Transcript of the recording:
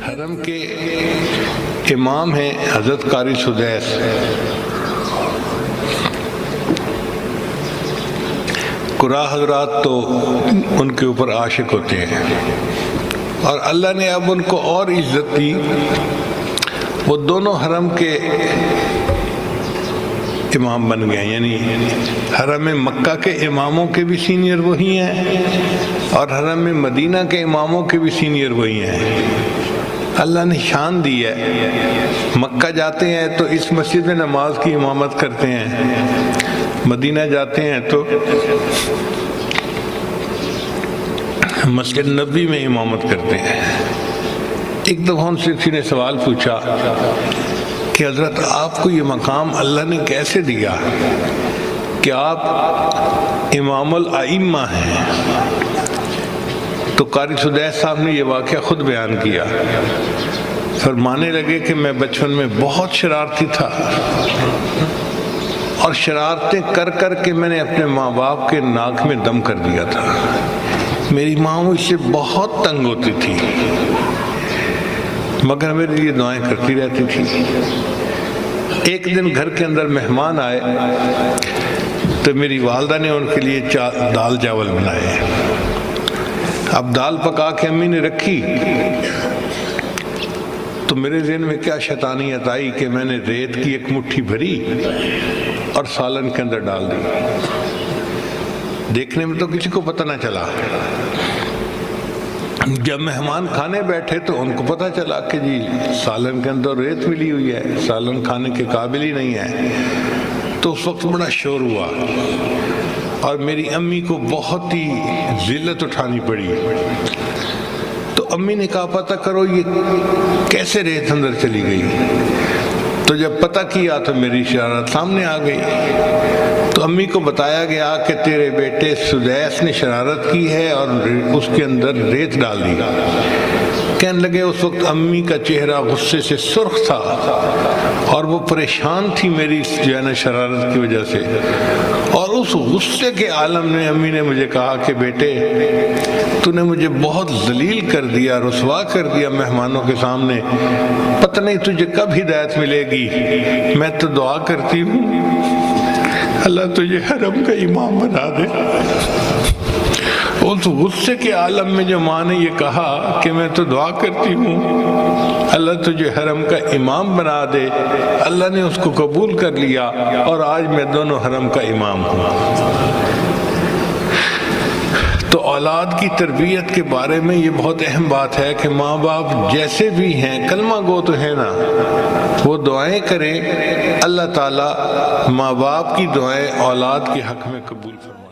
حرم کے امام ہیں حضرت قاری سدیس. قراء حضرات تو ان کے اوپر عاشق ہوتے ہیں اور اللہ نے اب ان کو اور عزت دی. وہ دونوں حرم کے امام بن گئے، یعنی حرم مکہ کے اماموں کے بھی سینئر وہی ہیں اور حرم مدینہ کے اماموں کے بھی سینئر وہی ہیں. اللہ نے شان دی ہے. مکہ جاتے ہیں تو اس مسجد میں نماز کی امامت کرتے ہیں، مدینہ جاتے ہیں تو مسجد نبوی میں امامت کرتے ہیں. ایک دفعہ ان سے کسی نے سوال پوچھا کہ حضرت آپ کو یہ مقام اللہ نے کیسے دیا کہ آپ امام الائمہ ہیں؟ تو قاری سدیس صاحب نے یہ واقعہ خود بیان کیا. فرمانے لگے کہ میں بچپن میں بہت شرارتی تھا اور شرارتیں کر کر کے میں نے اپنے ماں باپ کے ناک میں دم کر دیا تھا. میری ماں مجھ سے بہت تنگ ہوتی تھی مگر میرے لیے دعائیں کرتی رہتی تھی. ایک دن گھر کے اندر مہمان آئے تو میری والدہ نے ان کے لیے دال چاول بنائے. اب دال پکا کے امی نے رکھی تو میرے ذہن میں کیا شیطانیت آئی کہ میں نے ریت کی ایک مٹھی بھری اور سالن کے اندر ڈال دی. دیکھنے میں تو کسی کو پتہ نہ چلا. جب مہمان کھانے بیٹھے تو ان کو پتہ چلا کہ جی سالن کے اندر ریت ملی ہوئی ہے، سالن کھانے کے قابل ہی نہیں ہے. تو اس وقت بڑا شور ہوا اور میری امی کو بہت ہی ذلت اٹھانی پڑی. تو امی نے کہا پتہ کرو یہ کیسے ریت اندر چلی گئی. تو جب پتہ کیا تو میری شرارت سامنے آ گئی. تو امی کو بتایا گیا کہ تیرے بیٹے سدیس نے شرارت کی ہے اور اس کے اندر ریت ڈال دی. کہنے لگے اس وقت امی کا چہرہ غصے سے سرخ تھا اور وہ پریشان تھی میری جو ہے نا شرارت کی وجہ سے. اور اس غصے کے عالم میں امی نے مجھے کہا کہ بیٹے تو نے مجھے بہت ذلیل کر دیا، رسوا کر دیا مہمانوں کے سامنے. پتہ نہیں تجھے کب ہدایت ملے گی. میں تو دعا کرتی ہوں اللہ تجھے حرم کا امام بنا دے. اس غصے کے عالم میں جو ماں نے یہ کہا کہ میں تو دعا کرتی ہوں اللہ تجھے حرم کا امام بنا دے، اللہ نے اس کو قبول کر لیا اور آج میں دونوں حرم کا امام ہوں. تو اولاد کی تربیت کے بارے میں یہ بہت اہم بات ہے کہ ماں باپ جیسے بھی ہیں کلمہ گو تو ہے نا، وہ دعائیں کریں. اللہ تعالیٰ ماں باپ کی دعائیں اولاد کے حق میں قبول فرمائے.